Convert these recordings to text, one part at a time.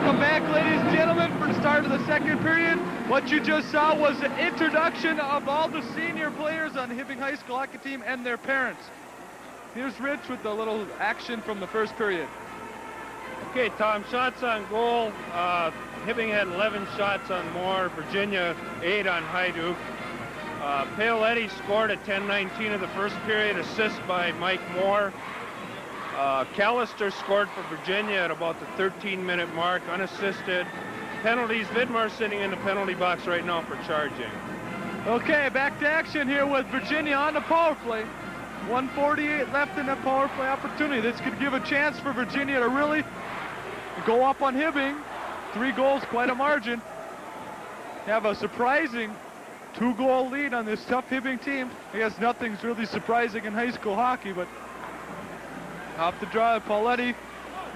Welcome back, ladies and gentlemen, for the start of the second period. What you just saw was the introduction of all the senior players on the Hibbing High School hockey team and their parents. Here's Rich with a little action from the first period. Okay, Tom, shots on goal. Hibbing had 11 shots on Moore, Virginia 8 on Hajduk. Paoletti scored at 10:19 of the first period, assist by Mike Moore. Callister scored for Virginia at about the 13-minute mark, unassisted. Penalties, Vidmar sitting in the penalty box right now for charging. Okay, back to action here with Virginia on the power play. 1:48 left in the power play opportunity. This could give a chance for Virginia to really go up on Hibbing. 3 goals, quite a margin. Have a surprising 2-goal lead on this tough Hibbing team. I guess nothing's really surprising in high school hockey, but off the draw, Paoletti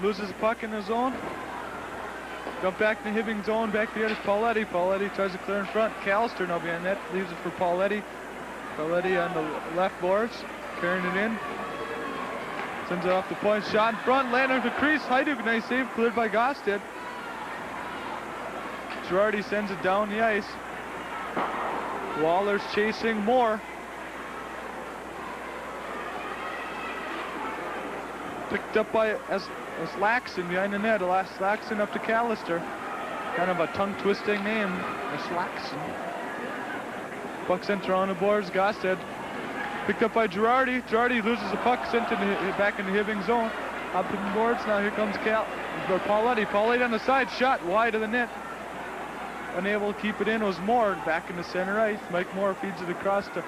loses the puck in the zone. Jump back to Hibbing zone, back to the other Paoletti. Paoletti tries to clear in front. Callister now behind net, leaves it for Paoletti. Paoletti on the left boards, carrying it in. Sends it off the point, shot in front, landing on the crease. Hajduk, nice save, cleared by Gosted. Girardi sends it down the ice. Waller's chasing Moore. Picked up by Slaxon behind the net. Slaxon up to Callister. Kind of a tongue-twisting name, Slaxon. Puck sent around the boards. Gosted picked up by Girardi. Girardi loses the puck, sent back in the Hibbing zone. Up to the boards. Now here comes Paoletti. Paoletti on the side, shot wide of the net. Unable to keep it in was Moore. Back in the center ice. Mike Moore feeds it across to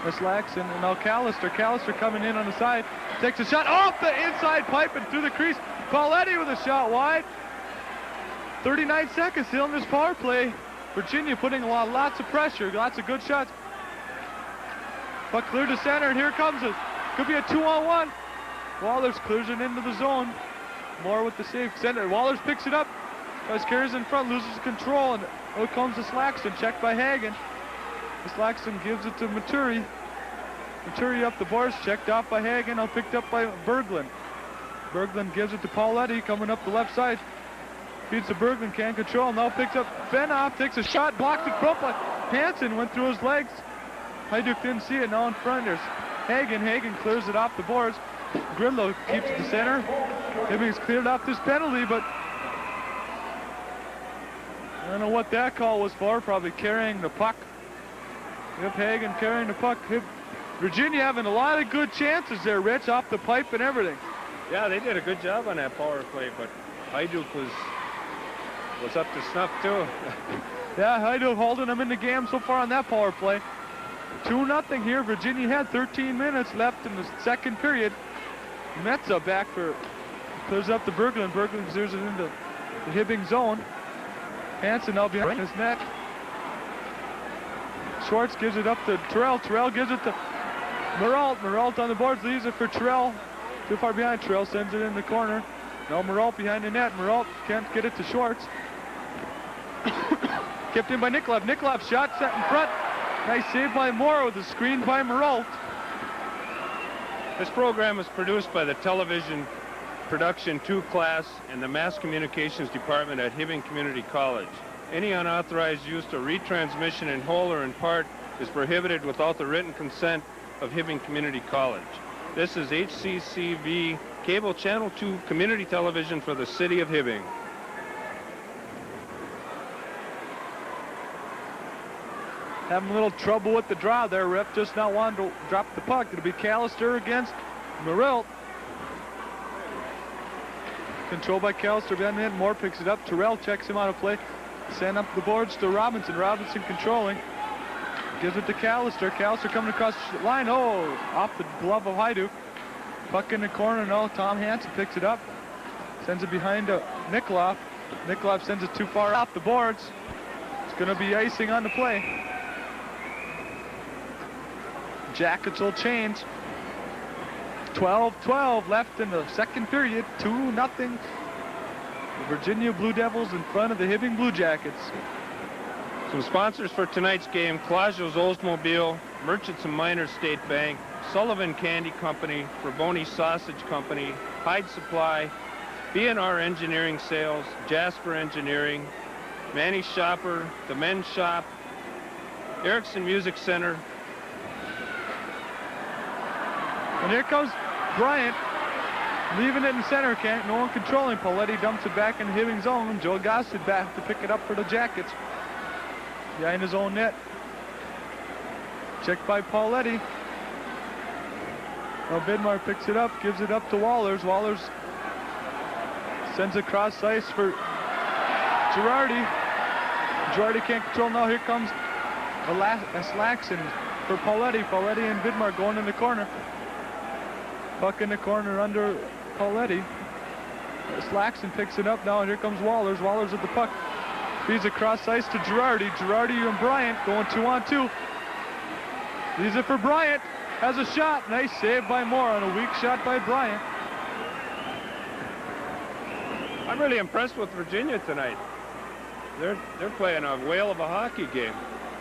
Slaxon, and now Callister. Callister coming in on the side. Takes a shot off the inside pipe and through the crease. Paoletti with a shot wide. 39 seconds still in this power play. Virginia putting lots of pressure, lots of good shots. Puck cleared to center, and here comes it. Could be a 2-on-1. Wallers clears it into the zone. Moore with the save. Center. Wallers picks it up. Tries carries in front, loses control, and out comes the Slaxon. Checked by Hagen. The Slaxon gives it to Maturi. Maturi up the boards, checked off by Hagen, now picked up by Berglund. Berglund gives it to Paoletti, coming up the left side. Feeds to Berglund, can't control, now picks up Benoff, takes a shot, blocked it front by Hansen, went through his legs. Hajduk didn't see it, now in front there's Hagen. Hagen clears it off the boards. Gridlow keeps it to center. Hibbing's cleared off this penalty, but I don't know what that call was for, probably carrying the puck. Yep, Hagen carrying the puck. Virginia having a lot of good chances there, Rich, off the pipe and everything. Yeah, they did a good job on that power play, but Hajduk was up to snuff too. Yeah, Hajduk holding them in the game so far on that power play. 2-0 here. Virginia had 13 minutes left in the second period. Metza back for, clears up to Berglund. Berglund clears it into the Hibbing zone. Hansen now behind his net. Schwartz gives it up to Terrell. Terrell gives it to Muralt. Muralt on the boards, leaves it for Terrell. Too far behind. Terrell sends it in the corner. Now Muralt behind the net. Muralt can't get it to Schwartz. Kept in by Nikolov. Nikolov shot set in front. Nice save by Moore with a screen by Muralt. This program is produced by the Television Production 2 class and the Mass Communications Department at Hibbing Community College. Any unauthorized use or retransmission in whole or in part is prohibited without the written consent of Hibbing Community College. This is HCCV Cable Channel 2 Community Television for the City of Hibbing. Having a little trouble with the draw there. Ref just not wanting to drop the puck. It'll be Callister against Muralt. Controlled by Callister behind the net. Moore picks it up. Terrell checks him out of play. Send up the boards to Robinson. Robinson controlling. Gives it to Callister. Callister coming across the line. Oh, off the glove of Hajduk. Puck in the corner. No, Tom Hansen picks it up. Sends it behind to Nikolov. Nikolov sends it too far off the boards. It's going to be icing on the play. Jackets will change. 12-12 left in the second period. 2-0. The Virginia Blue Devils in front of the Hibbing Blue Jackets. Some sponsors for tonight's game: Clausio's Oldsmobile, Merchants and Miners State Bank, Sullivan Candy Company, Forboni Sausage Company, Hyde Supply, B&R Engineering Sales, Jasper Engineering, Manny Shopper, the Men's Shop, Erickson Music Center. And here comes Bryant, leaving it in center. No one controlling. Pauletti dumps it back in Hibbing's zone. And Joe Gossett back to pick it up for the Jackets. Behind his own net. Checked by Pauletti. Now Vidmar picks it up, gives it up to Wallers. Wallers sends it across ice for Girardi. Girardi can't control. Now here comes Slaxon for Pauletti. Pauletti and Vidmar going in the corner. Puck in the corner under Pauletti. Slaxon picks it up now, and here comes Wallers. Wallers with the puck. Feeds across ice to Girardi. Girardi and Bryant going 2-on-2. Leaves it for Bryant. Has a shot. Nice save by Moore on a weak shot by Bryant. I'm really impressed with Virginia tonight. They're playing a whale of a hockey game.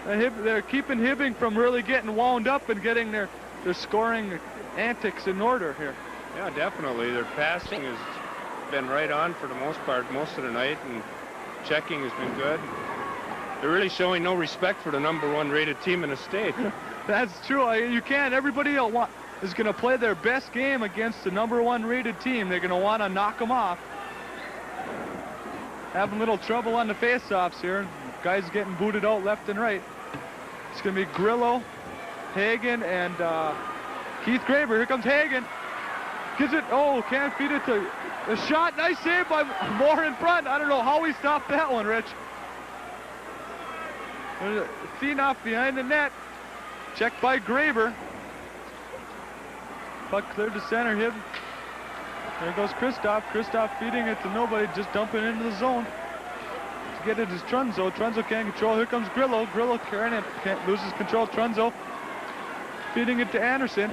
They're keeping Hibbing from really getting wound up and getting their scoring antics in order here. Yeah, definitely. Their passing has been right on for the most part most of the night, and checking has been good. They're really showing no respect for the #1 rated team in the state. That's true. You can't. Everybody is going to play their best game against the #1 rated team. They're going to want to knock them off. Having a little trouble on the face-offs here. Guys getting booted out left and right. It's going to be Grillo, Hagen, and Keith Graber. Here comes Hagen. Gives it. Oh, can't feed it to the shot. Nice save by Moore in front. I don't know how he stopped that one, Rich. Seenoff behind the net. Checked by Graber. Puck cleared to center. Hit. There goes Kristoff. Kristoff feeding it to nobody, just dumping into the zone. To get it is Trunzo. Trunzo can't control. Here comes Grillo. Grillo carrying it. Loses control. Trunzo feeding it to Anderson.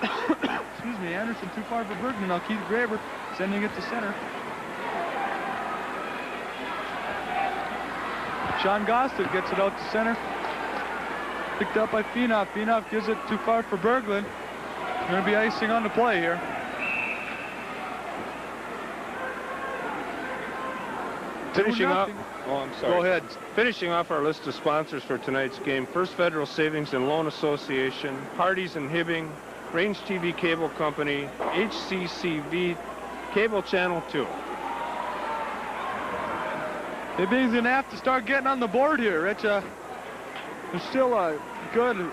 Excuse me, Anderson too far for Bergman. Now Keith Graber sending it to center. Sean Gossett gets it out to center. Picked up by Feenoff. Feenoff gives it too far for Berglund. Going to be icing on the play here. Finishing off. Oh, I'm sorry. Go ahead. Finishing off our list of sponsors for tonight's game: First Federal Savings and Loan Association, Hardee's and Hibbing, Range TV Cable Company, HCCV, Cable Channel 2. Hibbing's going to have to start getting on the board here, Rich. There's still a good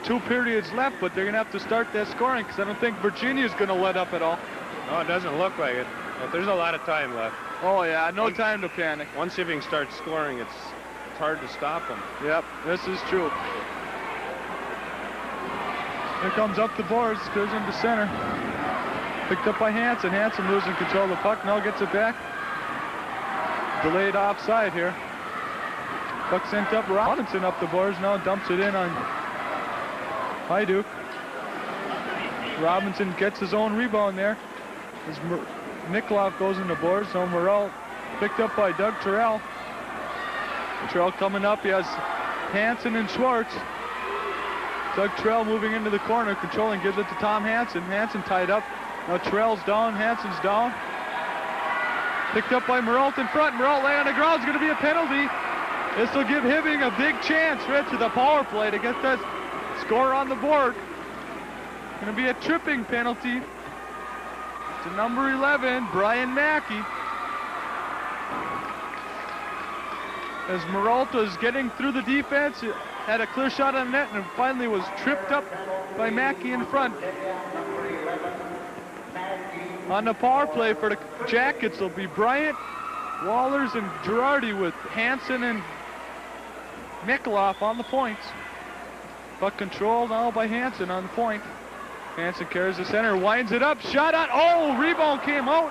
2 periods left, but they're going to have to start that scoring because I don't think Virginia's going to let up at all. No, it doesn't look like it. But there's a lot of time left. Oh, yeah, no time to panic. Once Hibbing starts scoring, it's hard to stop them. Yep, this is true. Here comes up the boards, goes into center. Picked up by Hansen. Hansen losing control of the puck, now gets it back. Delayed offside here. Puck sent up. Robinson up the boards now, dumps it in on Hajduk. Robinson gets his own rebound there. As Nikolov goes in the boards, so Morrell picked up by Doug Terrell. Terrell coming up, he has Hansen and Schwartz. Doug Terrell moving into the corner, controlling, gives it to Tom Hansen. Hansen tied up. Now Terrell's down, Hansen's down. Picked up by Morrell in front. Morrell laying on the ground. It's going to be a penalty. This will give Hibbing a big chance, Rich, with the power play to get that score on the board. Going to be a tripping penalty to number 11, Brian Mackey. As Moralta is getting through the defense, had a clear shot on net and finally was tripped up by Mackey in front. On the power play for the Jackets will be Bryant, Wallers, and Girardi with Hansen and Nikolov on the points. Puck controlled now by Hansen on the point. Hansen carries the center, winds it up, shot on, oh, rebound came out.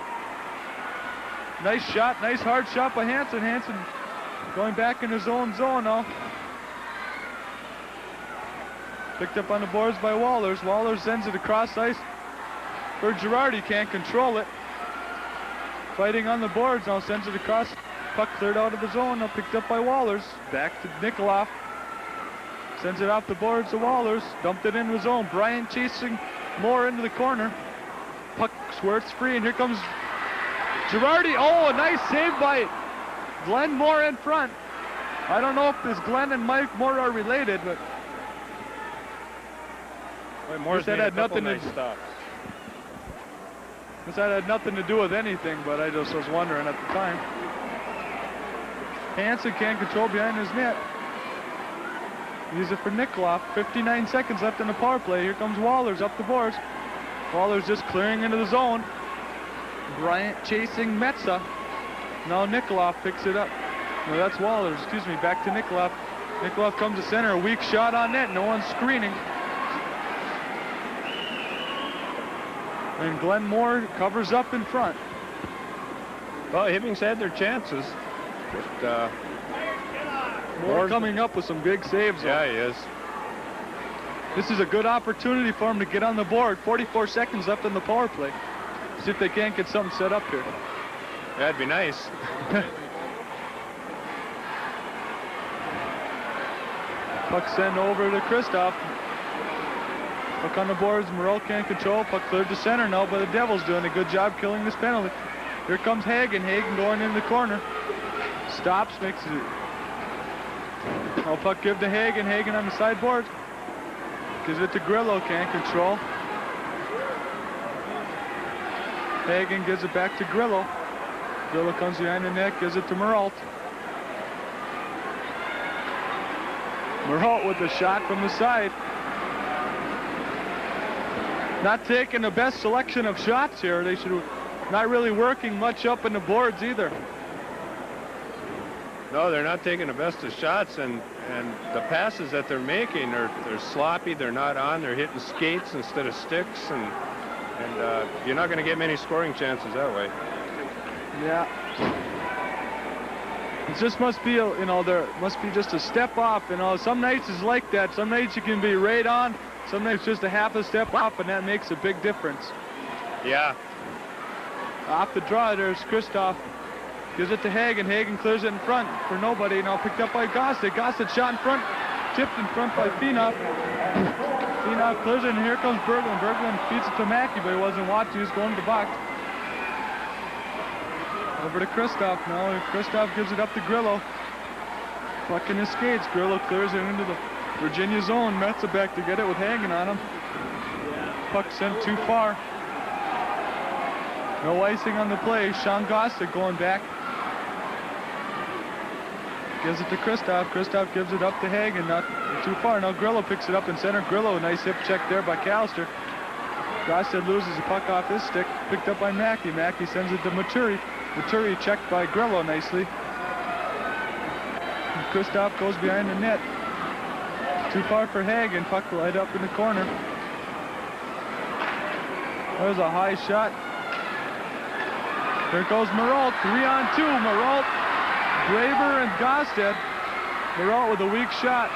Nice shot, nice hard shot by Hansen. Hansen going back in his own zone now. Picked up on the boards by Wallers. Wallers sends it across ice for Girardi, can't control it. Fighting on the boards now, sends it across. Puck cleared out of the zone, now picked up by Wallers. Back to Nikolov. Sends it off the boards to Wallers. Dumped it into his zone. Bryant chasing Moore into the corner. Puck squirts free, and here comes Girardi, oh, a nice save by Glenn Moore in front. I don't know if this Glenn and Mike Moore are related, but Moore's that made a had couple nothing nice stops. that had nothing to do with anything, but I just was wondering at the time. Hansen can't control behind his net. Use it for Nikolov. 59 seconds left in the power play. Here comes Wallers up the boards. Wallers just clearing into the zone. Bryant chasing Metza. Now Nikolov picks it up. No, that's Wallers. Excuse me. Back to Nikolov. Nikolov comes to center. A weak shot on net. No one's screening. And Glenn Moore covers up in front. Well, Hibbing's had their chances. But, Moore coming up with some big saves. Yeah, he is. This is a good opportunity for him to get on the board. 44 seconds left in the power play. See if they can't get something set up here. That'd be nice. Puck sent over to Kristoff. Puck on the boards. Morrell can't control. Puck cleared to center now, but the Devils doing a good job killing this penalty. Here comes Hagen. Hagen going in the corner. Stops, makes it. No puck give to Hagen. Hagen on the sideboard. Gives it to Grillo. Can't control. Hagen gives it back to Grillo. Grillo comes behind the net. Gives it to Meralt. Meralt with the shot from the side. Not taking the best selection of shots here. They should not really working much up in the boards either. No, they're not taking the best of shots, and the passes that they're making they're sloppy. They're not on. They're hitting skates instead of sticks, and you're not going to get many scoring chances that way. Yeah. It just must be, there must be just a step off. Some nights is like that. Some nights you can be right on. Some nights just a half a step off, and that makes a big difference. Yeah. Off the draw, there's Kristoff. Gives it to Hagen. Hagen clears it in front for nobody. Now picked up by Gossett. Gossett shot in front. Tipped in front by Phenop. Phenop clears it, and here comes Berglund. Berglund feeds it to Mackey, but he wasn't watching. He was going to the box. Over to Kristoff now. Kristoff gives it up to Grillo. Puck in his skates. Grillo clears it into the Virginia zone. Metza back to get it with Hagen on him. Puck sent too far. No icing on the play. Sean Gossett going back. Gives it to Kristoff. Kristoff gives it up to Hagen. Not too far. Now Grillo picks it up in center. Grillo, nice hip check there by Callister. Gossett loses the puck off his stick. Picked up by Mackey. Mackey sends it to Maturi. Maturi checked by Grillo nicely. And Kristoff goes behind the net. Too far for Hagen. Puck light up in the corner. That was a high shot. There goes Meralt. 3-on-2. Meralt, Braver, and Gosted. Meralt with a weak shot.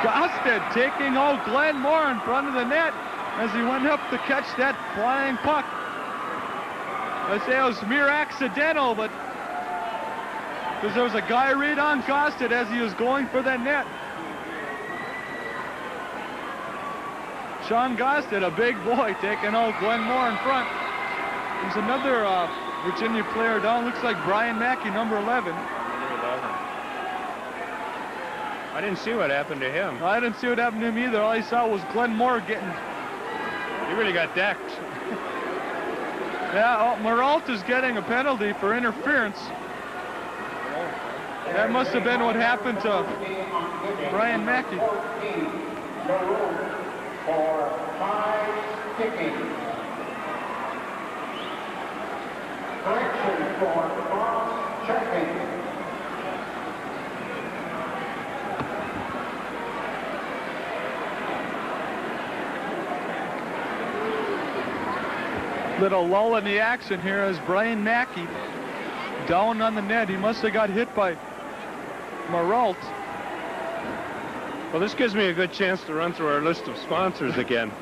Gosted taking out Glenn Moore in front of the net as he went up to catch that flying puck. I say it was mere accidental, but because there was a guy right on Gosted as he was going for that net. Sean Gosted, a big boy, taking out Glenn Moore in front. There's another Virginia player down. Looks like Brian Mackey, number 11. I didn't see what happened to him. I didn't see what happened to him either. All I saw was Glenn Moore getting... He really got decked. Yeah, Meralt is getting a penalty for interference. That must have been what happened to Brian Mackey. For 5 sticking. Correction for cross checking. Little lull in the action here as Brian Mackey down on the net. He must have got hit by Meralt. Well, this gives me a good chance to run through our list of sponsors again.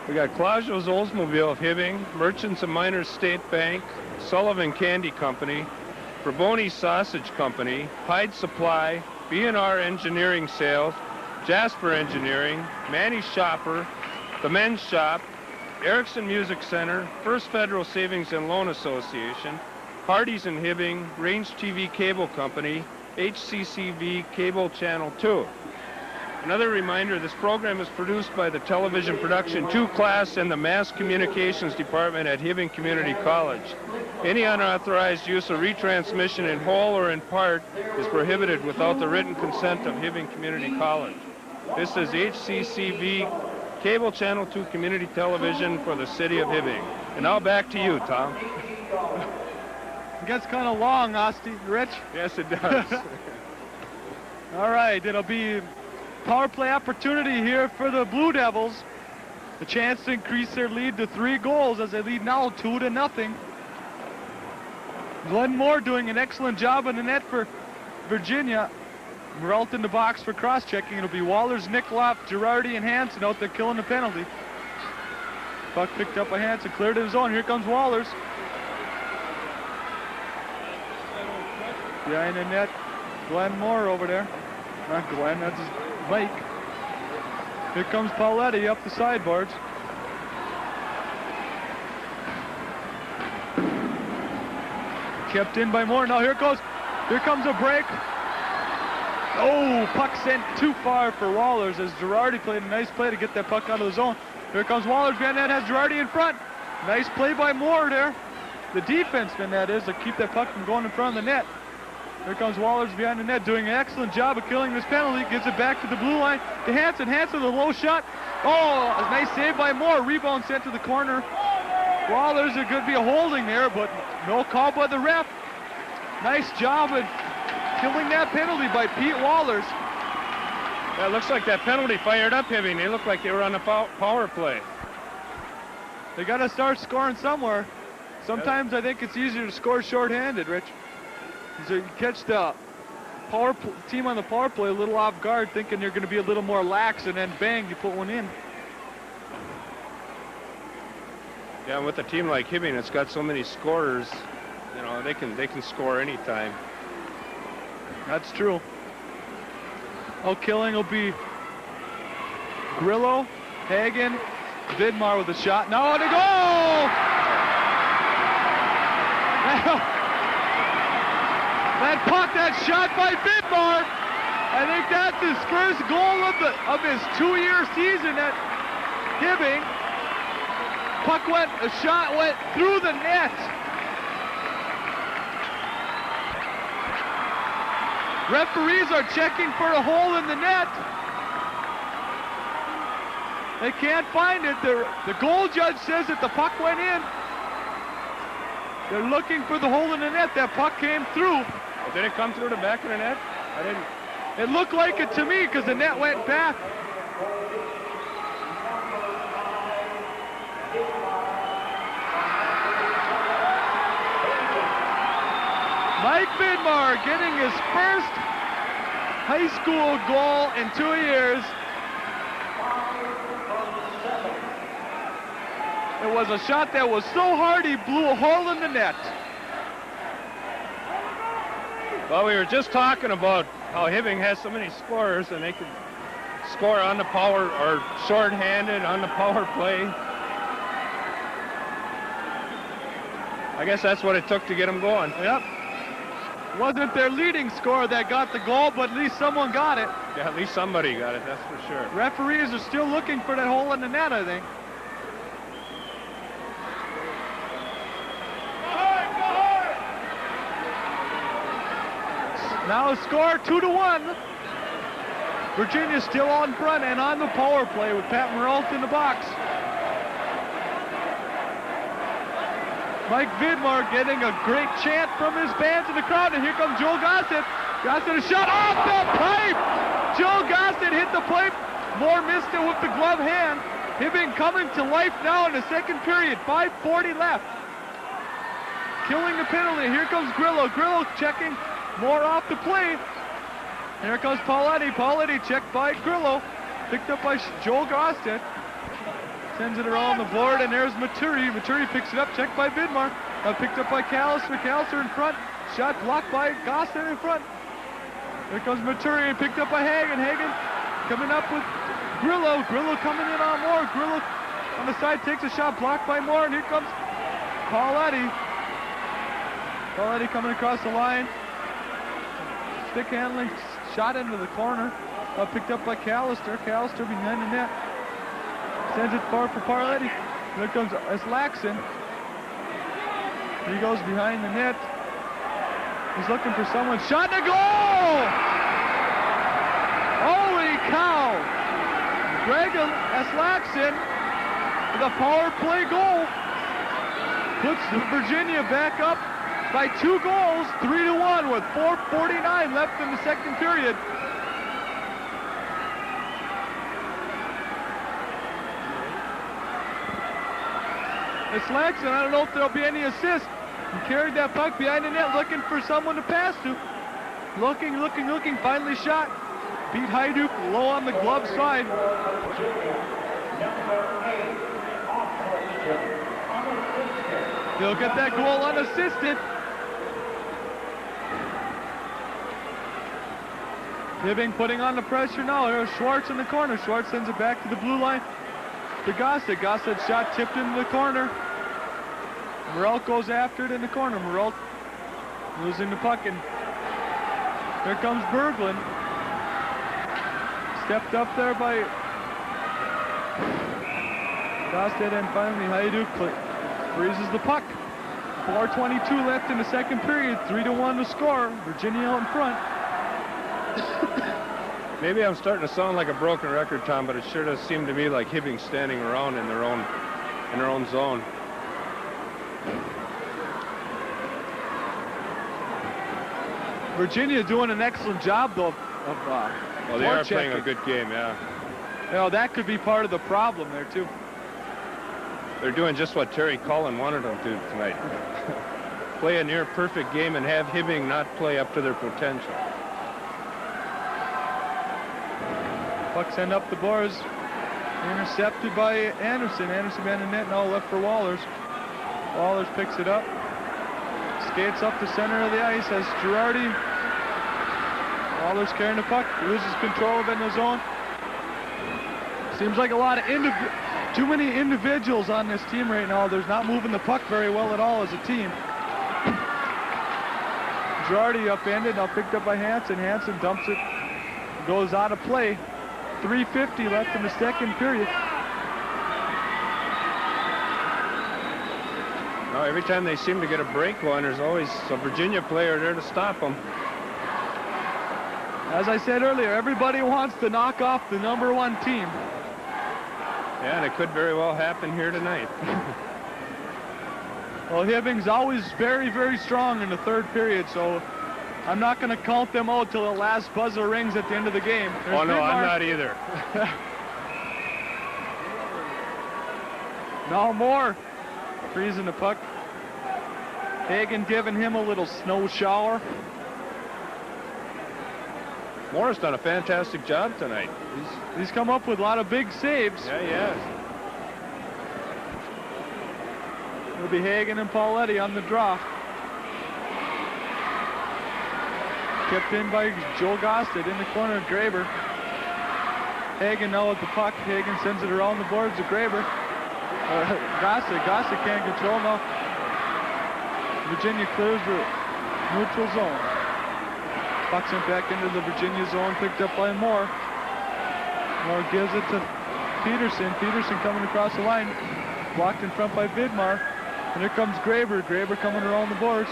We got Clausio's Oldsmobile of Hibbing, Merchants and Miners State Bank, Sullivan Candy Company, Bravoni Sausage Company, Hyde Supply, B&R Engineering Sales, Jasper Engineering, Manny Shopper, The Men's Shop, Erickson Music Center, First Federal Savings and Loan Association, Hardee's in Hibbing, Range TV Cable Company, HCCV Cable Channel 2. Another reminder, this program is produced by the Television Production 2 class and the Mass Communications Department at Hibbing Community College. Any unauthorized use or retransmission in whole or in part is prohibited without the written consent of Hibbing Community College. This is HCCV Cable Channel 2 Community Television for the city of Hibbing. And now back to you, Tom. It gets kind of long, Rich. Yes, it does. All right, it'll be power play opportunity here for the Blue Devils. A chance to increase their lead to 3 goals as they lead now 2-0. Glenn Moore doing an excellent job in the net for Virginia. Meralt in the box for cross-checking. It'll be Wallers, Nikoloff, Girardi, and Hansen out there killing the penalty. Puck picked up by Hansen, cleared to his own. Here comes Wallers. Behind the net, Glenn Moore over there. Not Glenn, that's his Mike. Here comes Pauletti up the sideboards. Kept in by Moore. Now here comes a break. Oh, puck sent too far for Wallers as Girardi played a nice play to get that puck out of the zone. Here comes Wallers. Van Net has Girardi in front. Nice play by Moore there. The defenseman, that is, to keep that puck from going in front of the net. Here comes Wallers behind the net, doing an excellent job of killing this penalty. Gives it back to the blue line to Hansen. Hansen with a low shot. Oh, a nice save by Moore. Rebound sent to the corner. Wallers, there could be a holding there, but no call by the ref. Nice job of killing that penalty by Pete Wallers. That looks like that penalty fired up Hibbing. They look like they were on a power play. They got to start scoring somewhere. Sometimes I think it's easier to score shorthanded, Rich. So you catch the team on the power play a little off guard, thinking they're going to be a little more lax, and then bang, you put one in. Yeah, with a team like Hibbing, it's got so many scorers. You know, they can score anytime. That's true. Oh, killing will be Grillo, Hagen, Vidmar with a shot. Now to goal! That puck, that shot by Vidmar. I think that's his first goal of his 2-year season at Hibbing. A shot went through the net. Referees are checking for a hole in the net. They can't find it. The goal judge says that the puck went in. They're looking for the hole in the net. That puck came through. Well, did it come through the back of the net? I didn't. It looked like it to me because the net went back. Mike Vidmar getting his first high school goal in 2 years. It was a shot that was so hard he blew a hole in the net. Well, we were just talking about how Hibbing has so many scorers and they can score on the power or short-handed on the power play. I guess that's what it took to get them going. Yep. Wasn't their leading scorer that got the goal, but at least someone got it. Yeah, at least somebody got it, that's for sure. Referees are still looking for that hole in the net, I think. Now a score 2-1. Virginia still on front and on the power play with Pat Meralt in the box. Mike Vidmar getting a great chant from his fans in the crowd, and here comes Joel Gossett. Gossett a shot off the pipe! Joel Gossett hit the pipe. Moore missed it with the glove hand. Hibbing coming to life now in the second period. 5:40 left. Killing the penalty. Here comes Grillo. Grillo checking Moore off the play. Here comes Pauletti. Pauletti checked by Grillo. Picked up by Joel Gossett. Sends it around the board, and there's Maturi. Maturi picks it up, checked by Vidmar. Picked up by Callister. Callister in front. Shot blocked by Gossett in front. Here comes Maturi, and picked up by Hagen. Hagen coming up with Grillo. Grillo coming in on Moore. Grillo on the side, takes a shot, blocked by Moore, and here comes Pauletti. Pauletti coming across the line. Stick handling, shot into the corner. Picked up by Callister. Callister behind the net. Sends it far for Pauletti. Here comes Laxon. He goes behind the net. He's looking for someone. Shot and a goal! Holy cow! Greg Laxon with a power play goal. Puts Virginia back up by 2 goals, 3-1 with 4:49 left in the second period. It's Laxon. I don't know if there'll be any assist. He carried that puck behind the net looking for someone to pass to. Looking, finally shot. Beat Hajduk low on the glove side. He'll get that goal unassisted. Hibbing putting on the pressure now. There's Schwartz in the corner. Schwartz sends it back to the blue line to Gossett. Gossett's shot tipped into the corner. Morel goes after it in the corner. Morel losing the puck, and here comes Berglund. Stepped up there by Gossett, and finally Hajduk freezes the puck. 4:22 left in the second period. 3-1 to score. Virginia out in front. Maybe I'm starting to sound like a broken record, Tom, but it sure does seem to me like Hibbing standing around in their own zone. Virginia doing an excellent job, though, of well, they are playing a good game, yeah. You know, that could be part of the problem there, too. They're doing just what Terry Cullen wanted them to tonight. Play a near-perfect game and have Hibbing not play up to their potential. Puck sent up the boards. Intercepted by Anderson. Anderson behind the net, now left for Wallers. Wallers picks it up. Skates up the center of the ice as Girardi. Wallers carrying the puck. Loses control of it in the zone. Seems like a lot of too many individuals on this team right now. They're not moving the puck very well at all as a team. Girardi upended, now picked up by Hansen. Hansen dumps it. Goes out of play. 3:50 left in the second period. Now, every time they seem to get a break going, there's always a Virginia player there to stop them. As I said earlier, everybody wants to knock off the #1 team. Yeah, and it could very well happen here tonight. Well, Hibbing's always very, very strong in the third period, so I'm not going to count them out till the last buzzer rings at the end of the game. Oh, no, I'm not either. No more. Freezing the puck. Hagen giving him a little snow shower. Moore's done a fantastic job tonight. He's come up with a lot of big saves. Yeah, he has. It'll be Hagen and Pauletti on the draw. Kept in by Joe Gossett in the corner of Graber. Hagen now with the puck. Hagen sends it around the boards to Graber. Gossett can't control now. Virginia clears the neutral zone. Puck sent back into the Virginia zone, picked up by Moore. Moore gives it to Peterson. Peterson coming across the line. Blocked in front by Vidmar. And here comes Graber. Graber coming around the boards.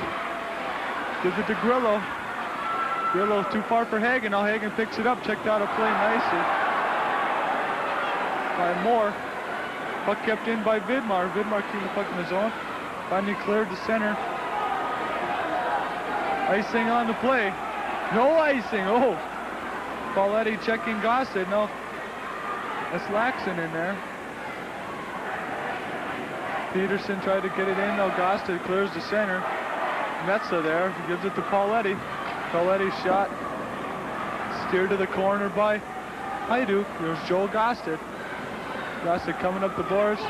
Gives it to Grillo. Grillo too far for Hagen. Now Hagen picks it up. Checked out a play nicely by Moore. Puck kept in by Vidmar. Vidmar keeping the puck in the zone. Finally cleared the center. Icing on the play. No icing. Oh. Pauletti checking Gossett. No. That's Laxon in there. Peterson tried to get it in. Now Gossett clears the center. Metza there. He gives it to Pauletti. Pauletti's shot. Steered to the corner by Hajduk. There's Joel Gossett. Gossett coming up the boards.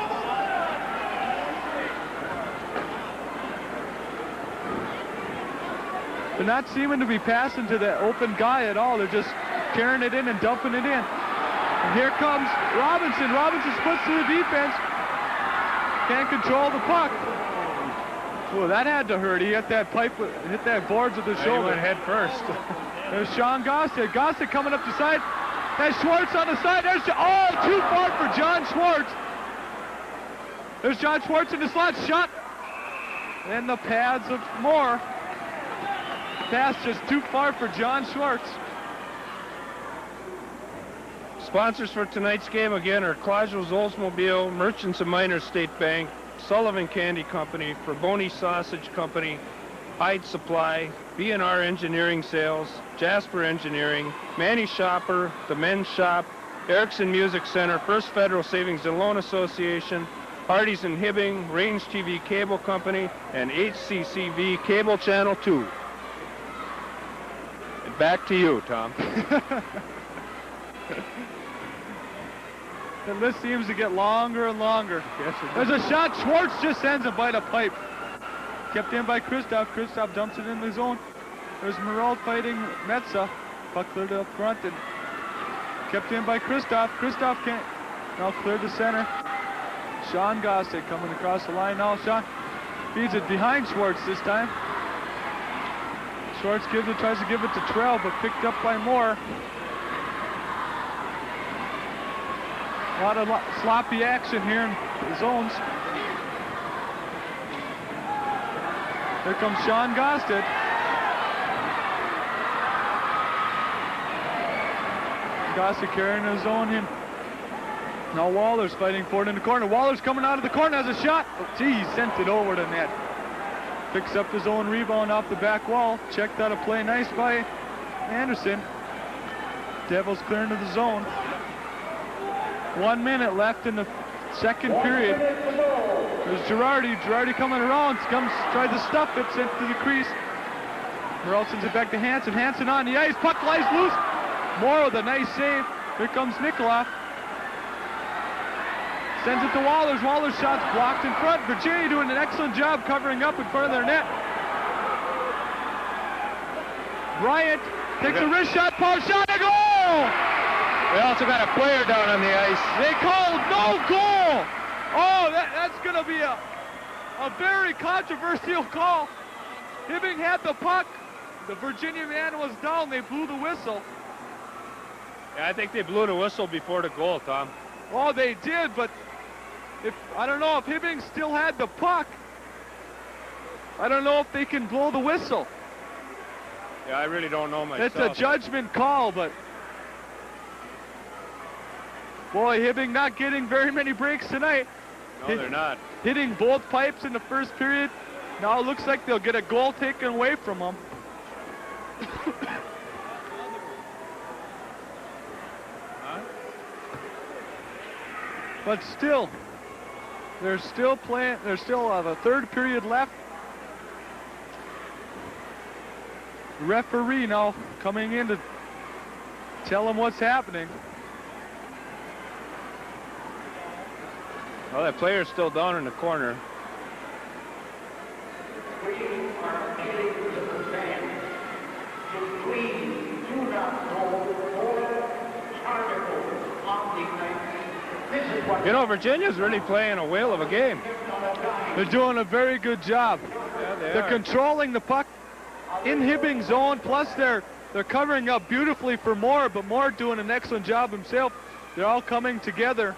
They're not seeming to be passing to the open guy at all. They're just carrying it in and dumping it in. And here comes Robinson. Robinson splits to the defense. can't control the puck. Oh, that had to hurt. He hit that pipe, hit that boards with his shoulder. He went head first. There's Sean Gossett. Gossett coming up the side. There's Schwartz on the side. There's too far for John Schwartz. There's John Schwartz in the slot. Shot. And the pads of Moore. Pass just too far for John Schwartz. Sponsors for tonight's game again are Clausel's Oldsmobile, Merchants of Miners State Bank, Sullivan Candy Company, Forboni Sausage Company, Hyde Supply, B&R Engineering Sales, Jasper Engineering, Manny Shopper, The Men's Shop, Erickson Music Center, First Federal Savings and Loan Association, Hardee's and Hibbing, Range TV Cable Company, and HCCV Cable Channel 2. And back to you, Tom. The list seems to get longer and longer. Yes, there's a shot. Schwartz just sends it by the pipe. Kept in by Kristoff. Kristoff dumps it in the zone. There's Merrill fighting Metza. Puck cleared up front and kept in by Kristoff. Kristoff can't. Now cleared the center. Sean Gossett coming across the line now. Sean feeds it behind Schwartz this time. Schwartz tries to give it to Trell, but picked up by Moore. A lot of sloppy action here in the zones. Here comes Sean Gossett. Gossett carrying his zone in. Now Waller's fighting for it in the corner. Waller's coming out of the corner, has a shot. Oh, gee, he sent it over the net. Picks up his own rebound off the back wall. Checked out a play nice by Anderson. Devils clearing to the zone. 1 minute left in the second period. There's Girardi. Girardi coming around. Tries to stuff it. Sent to the crease. Merrill sends it back to Hansen. Hansen on the ice. Puck lies loose. Moore with a nice save. Here comes Nikolov. Sends it to Wallers. Wallers' shot's blocked in front. Virginia doing an excellent job covering up in front of their net. Bryant takes a wrist shot. Power shot. A goal! We also got a player down on the ice. They called no goal. Oh, that's going to be a very controversial call. Hibbing had the puck. The Virginia man was down. They blew the whistle. Yeah, I think they blew the whistle before the goal, Tom. Oh, they did, but I don't know if Hibbing still had the puck. I don't know if they can blow the whistle. Yeah, I really don't know myself. It's a judgment call, but boy, Hibbing not getting very many breaks tonight. No, they're not. Hitting both pipes in the first period. Now it looks like they'll get a goal taken away from them. But still, they're still playing. They still have a third period left. The referee now coming in to tell them what's happening. Well, that player's still down in the corner. We are appealing to the fans to please do not hold more articles on the night. This is what You know, Virginia's really playing a whale of a game. They're doing a very good job. Yeah, They're controlling the puck in Hibbing's zone. Plus, they're covering up beautifully for Moore, but Moore doing an excellent job himself. They're all coming together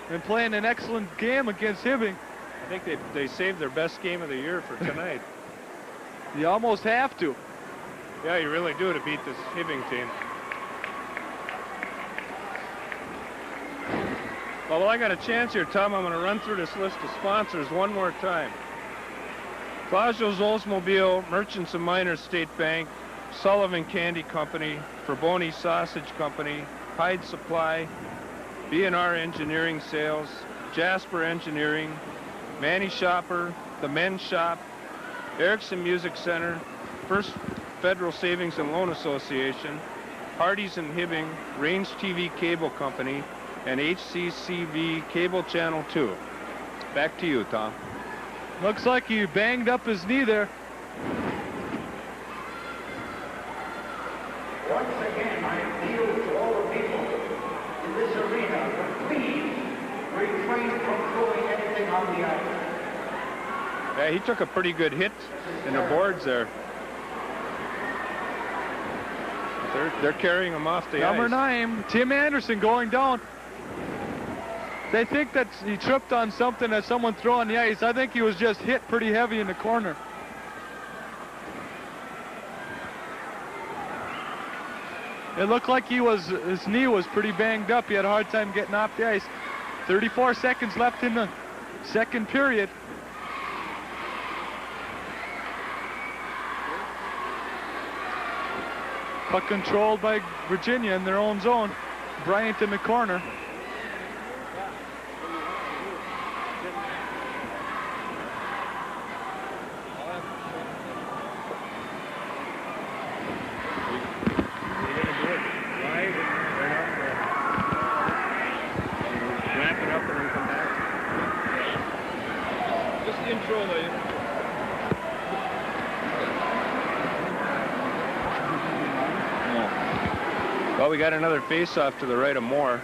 and playing an excellent game against Hibbing. I think they saved their best game of the year for tonight. You almost have to. Yeah, you really do to beat this Hibbing team. Well, while I got a chance here, Tom, I'm going to run through this list of sponsors one more time. Clausel's Oldsmobile, Merchants of Miners State Bank, Sullivan Candy Company, Forboni Sausage Company, Hyde Supply, B&R Engineering Sales, Jasper Engineering, Manny Shopper, The Men's Shop, Erickson Music Center, First Federal Savings and Loan Association, Hardee's and Hibbing, Range TV Cable Company, and HCCV Cable Channel 2. Back to you, Tom. Looks like he banged up his knee there. once again I appeal to all the people in this arena to please refrain from throwing anything on the ice. Yeah, he took a pretty good hit in the boards there. They're carrying him off the Number ice. 9, Tim Anderson going down. They think that he tripped on something that someone threw on the ice. I think he was just hit pretty heavy in the corner. It looked like his knee was pretty banged up. He had a hard time getting off the ice. 34 seconds left in the second period. Puck controlled by Virginia in their own zone. Bryant in the corner. Well, we got another face-off to the right of Moore.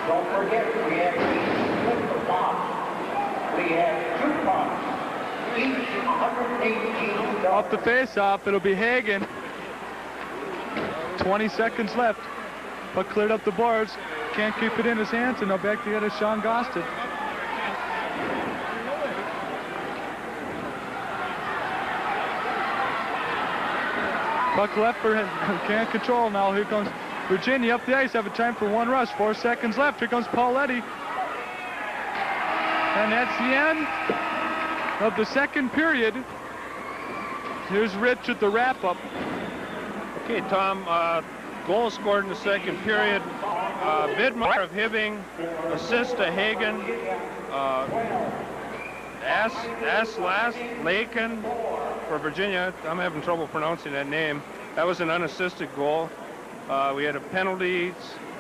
Don't forget, we have split the box. We have 2 boxes, each 118. Off the face-off, it'll be Hagen. 20 seconds left. Puck cleared up the boards. Can't keep it in his hands, and now back to the other Sean Gostin. Puck left for him. Can't control now. Here comes Virginia up the ice. Have a time for one rush. 4 seconds left. Here comes Pauletti. And that's the end of the second period. Here's Rich at the wrap-up. Okay, Tom, goal scored in the second period. Vidmar of Hibbing, assist to Hagen, Laken for Virginia. I'm having trouble pronouncing that name. That was an unassisted goal. We had a penalty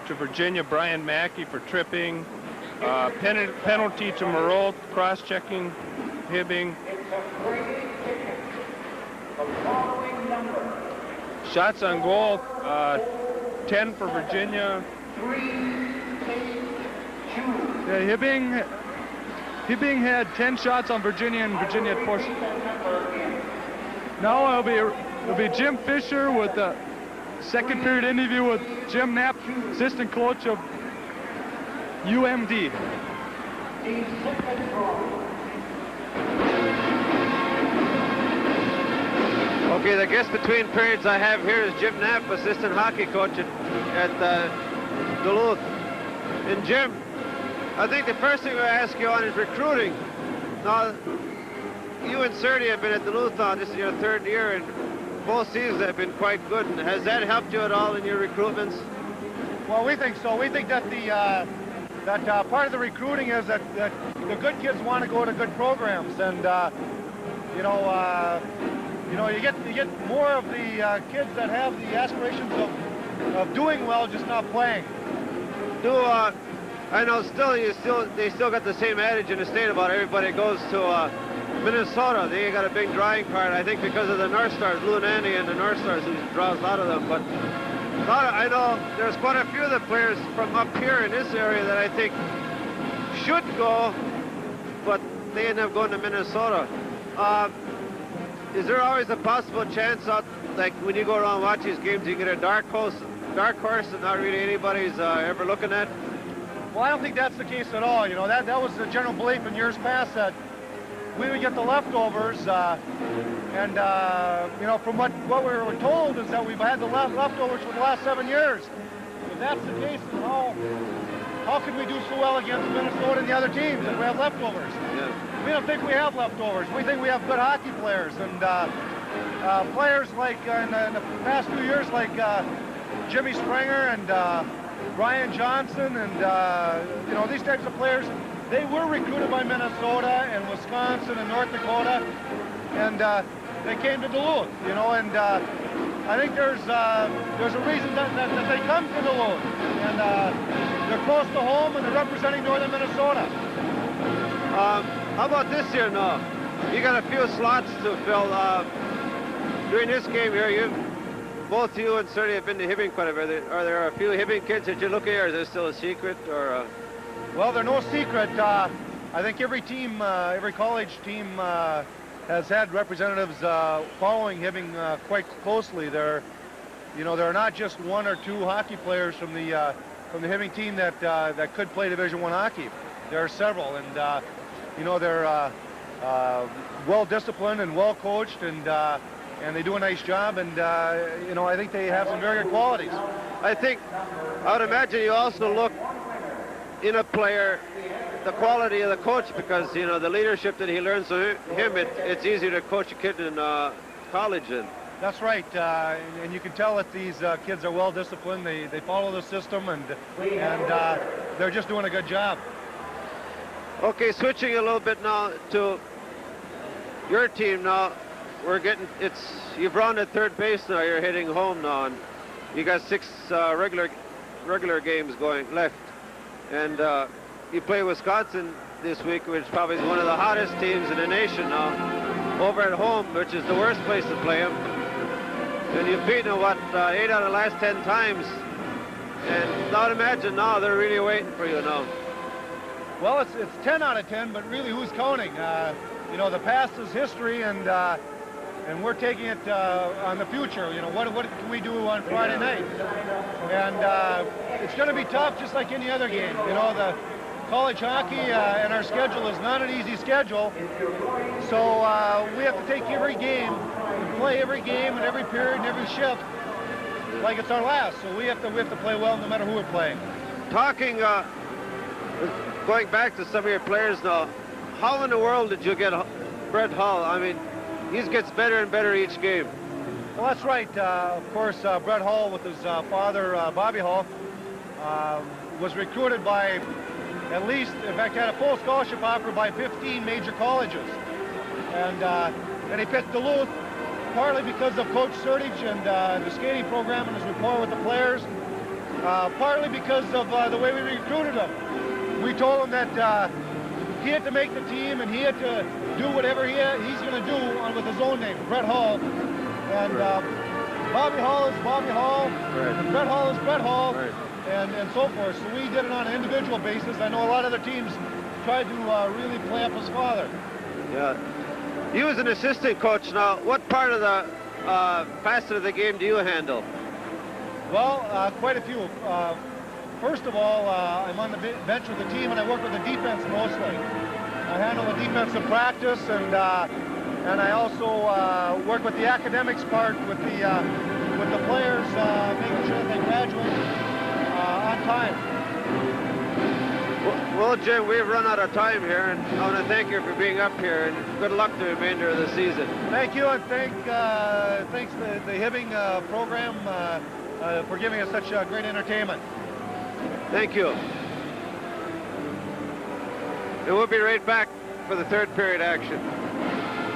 to Virginia, Brian Mackey for tripping. Penalty to Moreau, cross-checking Hibbing. Shots on goal, 10 for Virginia. Yeah, Hibbing had 10 shots on Virginia, and Virginia had 4. Now it'll be Jim Fisher with the second period interview with Jim Knapp, assistant coach of UMD. Okay, the guest between periods I have here is Jim Knapp, assistant hockey coach at Duluth. And Jim, I think the first thing I ask you on is recruiting. Now, you and Serdy have been at Duluth on this is your 3rd year, and both seasons have been quite good. And has that helped you at all in your recruitments? Well, we think so. We think that part of the recruiting is that the good kids want to go to good programs, and you get more of the kids that have the aspirations of doing well, just not playing. I know they still got the same adage in the state about everybody goes to Minnesota. They got a big drawing card, I think, because of the North Stars, Lou Nanny and the North Stars, who draws a lot of them. But I know there's quite a few of the players from up here in this area that I think should go, but they end up going to Minnesota. Is there always a possible chance out, like when you go around and watch these games, you get a dark horse that not really anybody's ever looking at? Well, I don't think that's the case at all. You know, that was the general belief in years past, that we would get the leftovers, from what we were told is that we've had the leftovers for the last 7 years. If that's the case, then how can we do so well against Minnesota and the other teams if we have leftovers? Yeah. We don't think we have leftovers. We think we have good hockey players, and players like in the past few years, like Jimmy Springer and Brian Johnson, and these types of players. They were recruited by Minnesota and Wisconsin and North Dakota, and they came to Duluth, and I think there's a reason that they come to Duluth, and they're close to home, and they're representing northern Minnesota. How about this year now? You got a few slots to fill. During this game here, both you and Sergey have been to Hibbing quite a bit. Are there a few Hibbing kids that you're looking at, or is this still a secret? Or Well, they're no secret. I think every team, every college team has had representatives following Hibbing quite closely. There are not just one or two hockey players from the Hibbing team that could play Division I hockey. There are several, and they're well disciplined and well coached, and they do a nice job. And I think they have some very good qualities. I would imagine you also look in a player the quality of the coach, because the leadership that he learns from him. It's easier to coach a kid in college than. That's right, and you can tell that these kids are well disciplined. They follow the system, and they're just doing a good job. Okay, switching a little bit now to your team. Now you've run at third base now. You're hitting home now, and you got 6 regular games going left, and you play Wisconsin this week, which probably is one of the hottest teams in the nation now. Over at home, which is the worst place to play them. And you've beaten them, 8 out of the last 10 times. And I would imagine now they're really waiting for you now. Well, it's 10 out of 10, but really, who's counting? The past is history, and we're taking it on the future. What can we do on Friday night? And it's going to be tough, just like any other game. The college hockey and our schedule is not an easy schedule, so we have to take every game and play every game and every period and every shift like it's our last. So we have to play well no matter who we're playing. Going back to some of your players now, how in the world did you get Brett Hull? I mean, he gets better and better each game. Well, that's right. Of course, Brett Hull, with his father, Bobby Hull, was recruited by at least, in fact, had a full scholarship offer by 15 major colleges. And he picked Duluth partly because of Coach Sertich and the skating program and his rapport with the players, partly because of the way we recruited him. We told him that he had to make the team and he had to do whatever he's going to do with his own name, Brett Hull. And Bobby Hull is Bobby Hull, right. And Brett Hull is Brett Hull, right. and so forth. So we did it on an individual basis. I know a lot of other teams tried to really play up his father. Yeah. You as an assistant coach now, what part of the facet of the game do you handle? Well, quite a few. First of all, I'm on the bench with the team and I work with the defense mostly. I handle the defensive practice, and I also work with the academics part with the players, making sure that they graduate on time. Well, Jim, we've run out of time here, and I want to thank you for being up here, and good luck to the remainder of the season. Thank you, and thanks the Hibbing program for giving us such great entertainment. Thank you. And we'll be right back for the third period action.